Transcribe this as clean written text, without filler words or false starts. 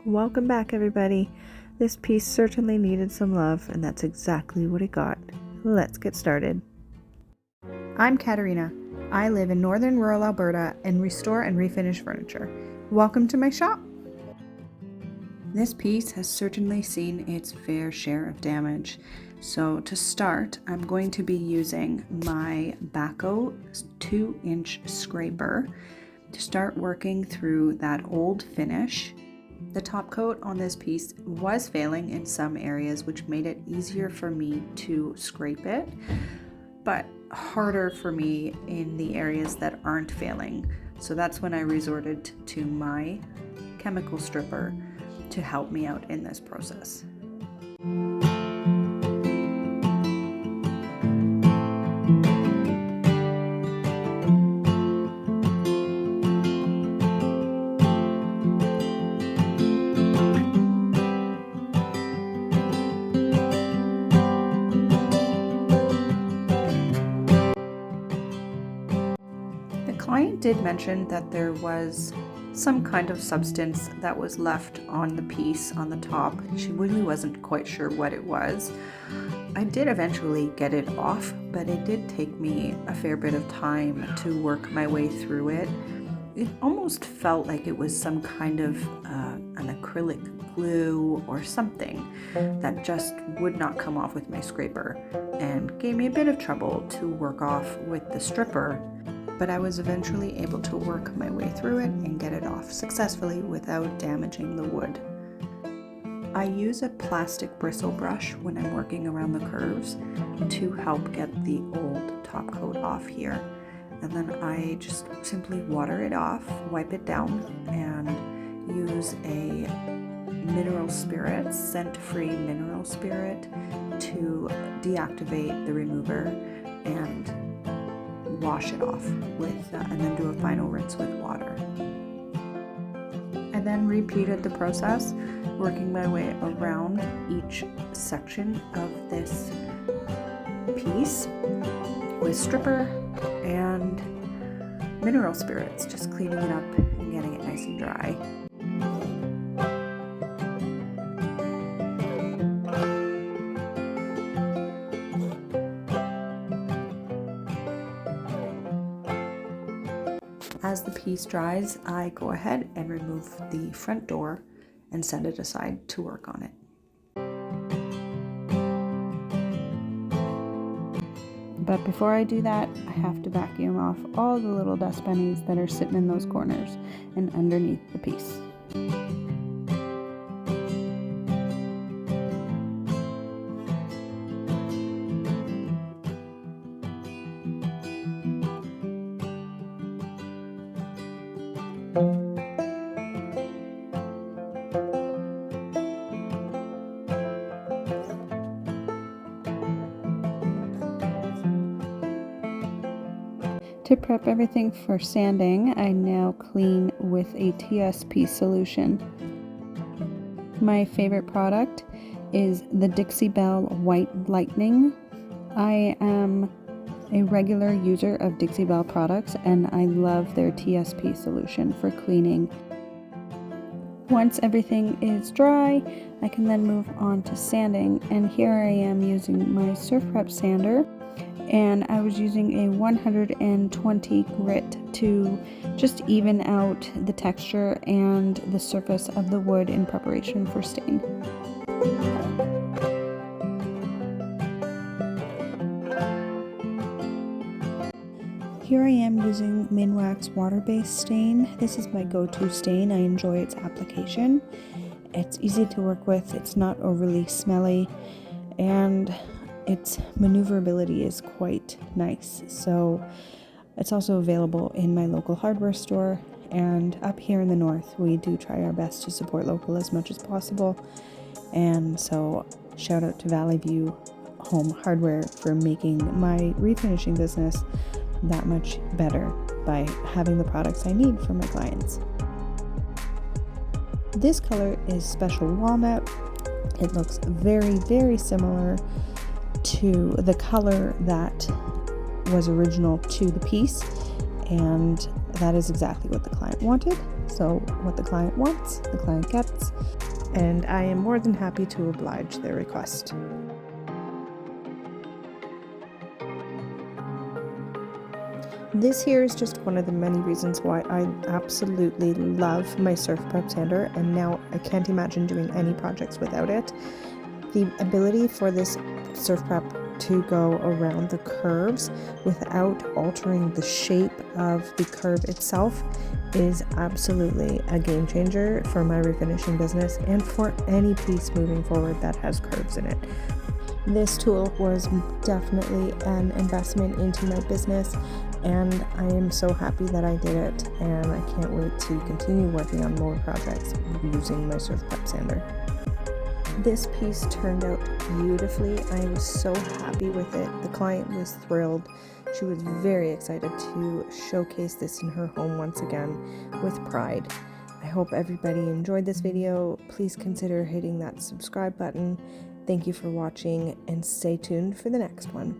Welcome back, everybody. This piece certainly needed some love, and that's exactly what it got. Let's get started. I'm Katarina. I live in northern rural Alberta and restore and refinish furniture. Welcome to my shop. This piece has certainly seen its fair share of damage. So to start, I'm going to be using my Bahco 2-inch scraper to start working through that old finish. The top coat on this piece was failing in some areas, which made it easier for me to scrape it, but harder for me in the areas that aren't failing. So that's when I resorted to my chemical stripper to help me out in this process. Client did mention that there was some kind of substance that was left on the piece on the top. She really wasn't quite sure what it was. I did eventually get it off, but it did take me a fair bit of time to work my way through it. It almost felt like it was some kind of an acrylic glue or something that just would not come off with my scraper and gave me a bit of trouble to work off with the stripper. But I was eventually able to work my way through it and get it off successfully without damaging the wood. I use a plastic bristle brush when I'm working around the curves to help get the old top coat off here. And then I just simply water it off, wipe it down, and use a mineral spirit, scent-free mineral spirit, to deactivate the remover and wash it off with and then do a final rinse with water. I then repeated the process, working my way around each section of this piece with stripper and mineral spirits, just cleaning it up and getting it nice and dry. As the piece dries, I go ahead and remove the front door and set it aside to work on it. But before I do that, I have to vacuum off all the little dust bunnies that are sitting in those corners and underneath the piece. To prep everything for sanding, I now clean with a TSP solution. My favorite product is the DixieBelle White Lightning. I am a regular user of DixieBelle products and I love their TSP solution for cleaning. Once everything is dry, I can then move on to sanding, and here I am using my Surfprep sander. And I was using a 120 grit to just even out the texture and the surface of the wood in preparation for stain. Here I am using Minwax water-based stain. This is my go-to stain. I enjoy its application. It's easy to work with, it's not overly smelly, and its maneuverability is quite nice. So it's also available in my local hardware store, and up here in the north we do try our best to support local as much as possible, and so shout out to Valley View Home Hardware for making my refinishing business that much better by having the products I need for my clients. This color is Special Walnut. It looks very, very similar to the color that was original to the piece, and that is exactly what the client wanted. So what the client wants, the client gets, and I am more than happy to oblige their request. This here is just one of the many reasons why I absolutely love my Surfprep sander, and now I can't imagine doing any projects without it. The ability for this Surfprep to go around the curves without altering the shape of the curve itself is absolutely a game changer for my refinishing business and for any piece moving forward that has curves in it. This tool was definitely an investment into my business, and I am so happy that I did it, and I can't wait to continue working on more projects using my Surfprep sander. This piece turned out beautifully. I was so happy with it. The client was thrilled. She was very excited to showcase this in her home once again with pride. I hope everybody enjoyed this video. Please consider hitting that subscribe button. Thank you for watching, and stay tuned for the next one.